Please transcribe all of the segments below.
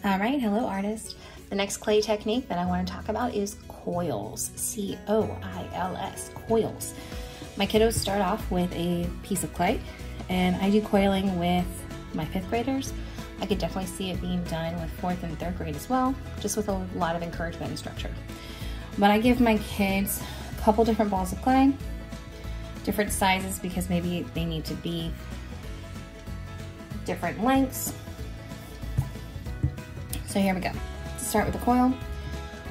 All right, hello artist. The next clay technique that I want to talk about is coils, C-O-I-L-S, coils. My kiddos start off with a piece of clay, and I do coiling with my 5th graders. I could definitely see it being done with 4th and 3rd grade as well, just with a lot of encouragement and structure. But I give my kids a couple different balls of clay, different sizes because maybe they need to be different lengths. So here we go. To start with the coil,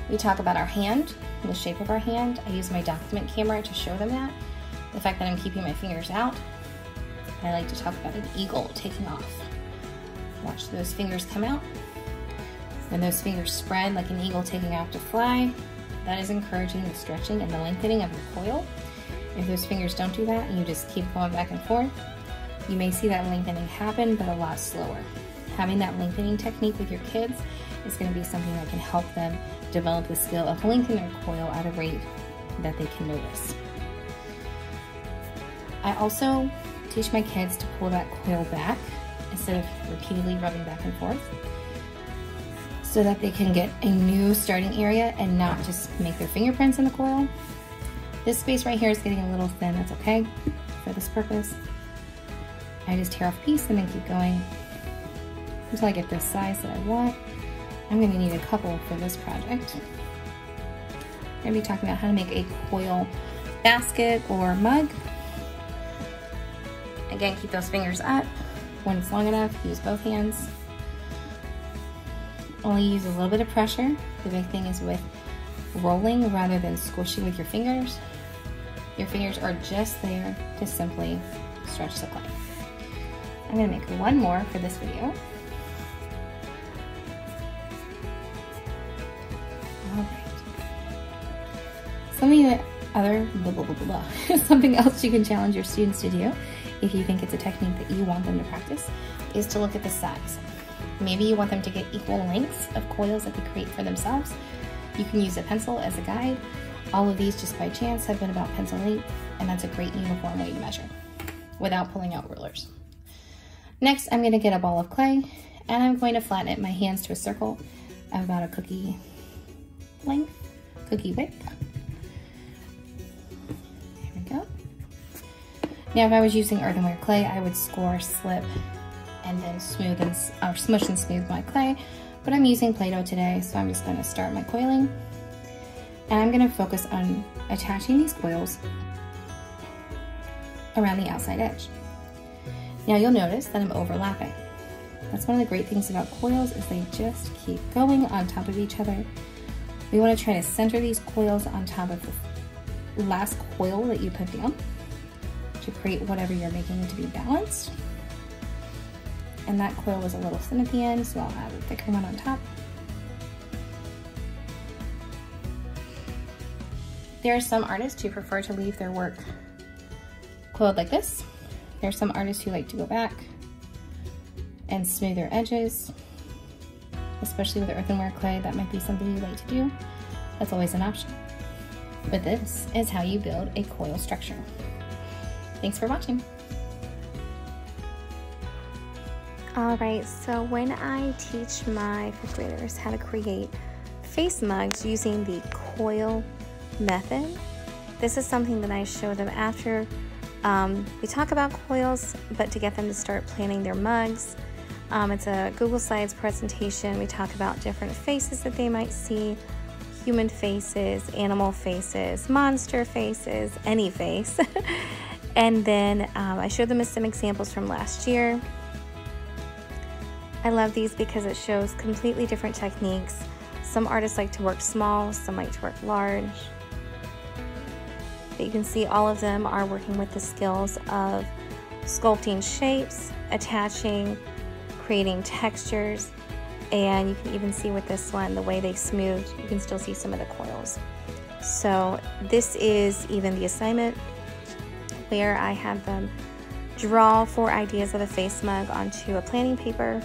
we talk about our hand, the shape of our hand. I use my document camera to show them that. The fact that I'm keeping my fingers out. I like to talk about an eagle taking off. Watch those fingers come out. When those fingers spread like an eagle taking off to fly, that is encouraging the stretching and the lengthening of the coil. If those fingers don't do that and you just keep going back and forth, you may see that lengthening happen, but a lot slower. Having that lengthening technique with your kids is going to be something that can help them develop the skill of lengthening their coil at a rate that they can notice. I also teach my kids to pull that coil back instead of repeatedly rubbing back and forth, so that they can get a new starting area and not just make their fingerprints in the coil. This space right here is getting a little thin, that's okay for this purpose. I just tear off a piece and then keep going until I get the size that I want. I'm going to need a couple for this project. I'm going to be talking about how to make a coil basket or mug. Again, keep those fingers up. When it's long enough, use both hands. Only use a little bit of pressure. The big thing is with rolling rather than squishing with your fingers. Your fingers are just there to simply stretch the clay. I'm going to make one more for this video. Something else you can challenge your students to do, if you think it's a technique that you want them to practice, is to look at the size. Maybe you want them to get equal lengths of coils that they create for themselves. You can use a pencil as a guide. All of these, just by chance, have been about pencil length, and that's a great uniform way to measure without pulling out rulers. Next, I'm going to get a ball of clay, and I'm going to flatten it, my hands to a circle of about a cookie length, cookie width. There we go. Now, if I was using earthenware clay, I would score, slip, and then smooth and or smush and smooth my clay. But I'm using Play-Doh today, so I'm just going to start my coiling. And I'm going to focus on attaching these coils around the outside edge. Now you'll notice that I'm overlapping. That's one of the great things about coils, is they just keep going on top of each other. We want to try to center these coils on top of the last coil that you put down to create whatever you're making to be balanced. And that coil was a little thin at the end, so I'll add a thicker one on top. There are some artists who prefer to leave their work coiled like this. There are some artists who like to go back and smooth their edges, especially with earthenware clay. That might be something you like to do. That's always an option. But this is how you build a coil structure. Thanks for watching. All right, so when I teach my 5th graders how to create face mugs using the coil method, this is something that I show them after we talk about coils, but to get them to start planning their mugs. It's a Google Slides presentation. We talk about different faces that they might see: human faces, animal faces, monster faces, any face. And then I showed them some examples from last year. I love these because it shows completely different techniques. Some artists like to work small, some like to work large. But you can see all of them are working with the skills of sculpting shapes, attaching, creating textures, and you can even see with this one, the way they smoothed, you can still see some of the coils. So this is even the assignment where I had them draw 4 ideas of a face mug onto a planning paper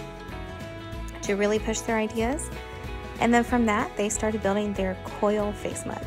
to really push their ideas. And then from that, they started building their coil face mug.